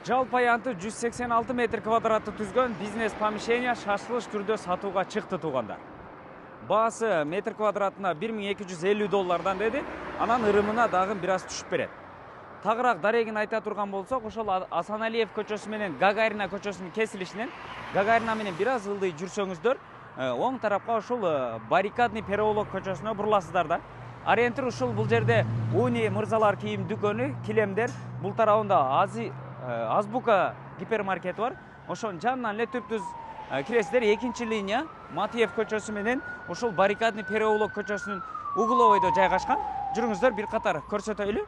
Жалпы аянты 186 метр квадратты түзгөн бизнес помещение шашылыш түрдө сатууга чыкты туугандар. Баасы метр квадратына $1250 деди, анан ырымына дагы бир аз түшүп берет. Тагыраак дарегин айта турган болсок, ошол Асаналиев көчөсү менен Гагарина көчөсүнүн кесилишинен Гагарина менен бир аз ылдый жүрсөңүздөр, оң тарапка ушул Баррикадный переулок көчөсүнө буруласыздар да. Ориентир ушул бул жерде Уни мырзалар кийим дүкөнү, килемдер, бул тарабында Азбука гипермаркети бар. Ошонун жанынан эле түптүз киресиздер. Экинчи линия Матиев көчөсү менен ушул Баррикадный переулок көчөсүнүн угловойдо жайгашкан. Жүрүңүздөр, бир катар көрсөтөйлү.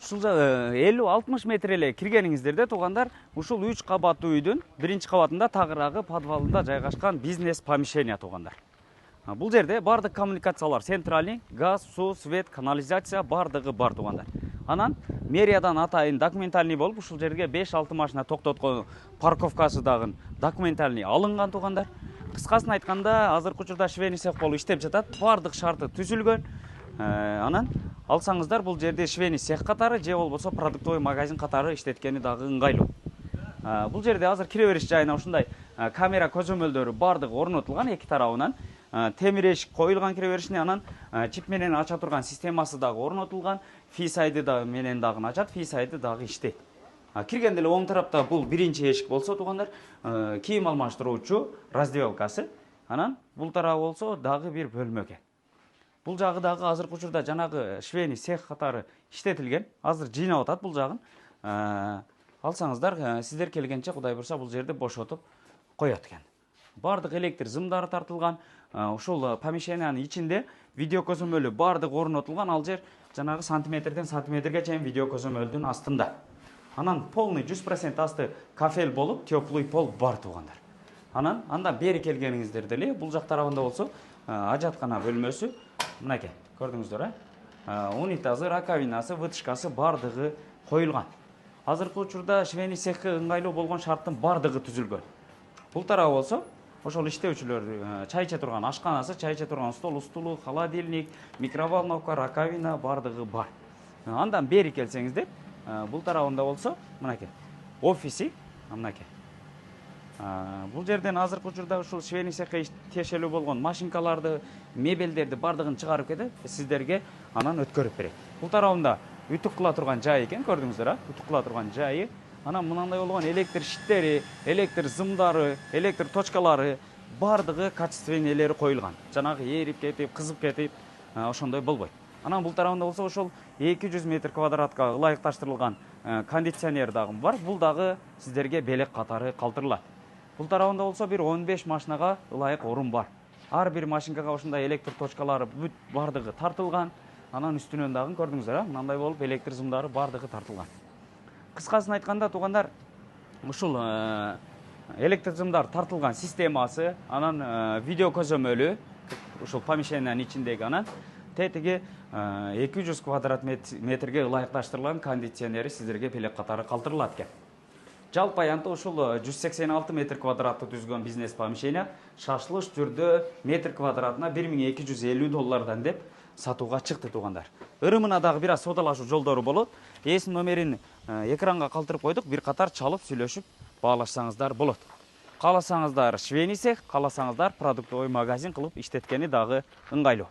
Ушул 50-60 метр эле киргениңиздерде туугандар, ушул 3 кабаттуу үйдүн биринчи кабатында тагыраагы подвалында жайгашкан бизнес помещение туугандар. Бул жерде бардык коммуникациялар, центральный, газ, суу, свет, канализация бардыгы бар туугандар. Анан мэриядан атайын документальный болуп, ушул жерге 5-6 машина токтоткон парковкасы дагы документальный алынган туугандар. Кыскасын айтканда, азыркы учурда швейный цех болуп иштеп жатат, бардык шарты түзүлгөн. Анан алсаңыздар, бул жерде швейный цех катары же болбосо продуктовый магазин катары иштеткени дагы ыңгайлуу. Бул жерде азыр кире бериш жайына ушундай камера көзөмөлдөрү бардыгы орнотулган, эки тарабынан темир эшик коюлган кире беришине, анан чип менен ача турган системасы дагы орнотулган, фисайды да менен дагы ачат, фисайды дагы иштейт. Киргенде эле оң тарапта бул биринчи эшик болсо туугандар, кийим алмаштыруучу раздевалкасы, анан бул тарабы болсо дагы бир бөлмө экен. Бул жагы дагы азыркы учурда жанагы швейный цех катары иштетилген. Азыр жыйнап атат бул жагын. Алсаңыздар, сиздер келгенче Кудай бурса бул жерди бошотуп коёт экен. Бардык электр зымдары тартылган. Ушул помещениянын ичинде видео көзөмөлү бардык орнотулган. Ал жер жанагы сантиметрден сантиметрге чейин видео көзөмөлдүн астында. Анан полный 100% асты кафель болуп, теплый пол бар туугандар. Анан андан бери келгениңиздерде эле бул жак тарабында болсо ажаткана бөлмөсү мынакей, көрдүңүздөр, унитазы, раковинасы, вытяжкасы бардыгы коюлган. Азыркы учурда швейный цехке ыңгайлуу болгон шарттын бардыгы түзүлгөн. Бул тарабы болсо ошол иштөөчүлөр чай иче турган ашканасы, чай иче турган стулу, холодильник, микроволновка, раковина бардыгы бар. Андан бери келсеңиздер, бул тарабында болсо мынакей, офиси мынакей. Бул жерден азыркы учурда ушул швейный цехке тиешелүү болгон машинкаларды, мебелдерди бардыгын чыгарып кетип, сиздерге анан өткөрүп берет. Бул тарабында үтүк кыла турган жай экен, көрдүңүздөр, үтүк кыла турган жайы. Анан мынандай болгон электр щиттери, электр зымдары, электр точкалары бардыгы качественныйлери коюлган. Жанагы эрип кетип, кызып кетип, ошондой болбойт. Анан бул тарабында болсо ошол 200 метр квадратка ылайыкташтырылган кондиционер дагы бар. Бул дагы сиздерге белек катары калтырылат. Бул тарабында болсо бир 15 машинага ылайык орун бар. Ар бир машинкага ушундай электр точкалары бүт бардыгы тартылган. Анан үстүнөн дагы көрдүңүздөр, мындай болуп электр зымдары бардыгы тартылган. Кыскасын айтканда туугандар, ушул электр зымдар тартылган системасы, анан видео көзөмөлү ушул помещениянын ичиндеги, анан тетиги 200 квадрат метрге ылайыкташтырылган кондиционери сиздерге белек катары калтырылат экен. Жалпы аянты ушул 186 метр квадратты түзгөн бизнес помещение шашылыш түрдө метр квадратына $1250 деп сатууга чыкты туугандар. Ырымына дагы бир аз содалашуу жолдору болот. Эсин номерин экранга калтырып койдук, бир катар чалып сүйлөшүп баалашсаңыздар болот. Кааласаңыздар швейный цех, кааласаңыздар продуктовый магазин кылып иштеткени дагы ыңгайлуу.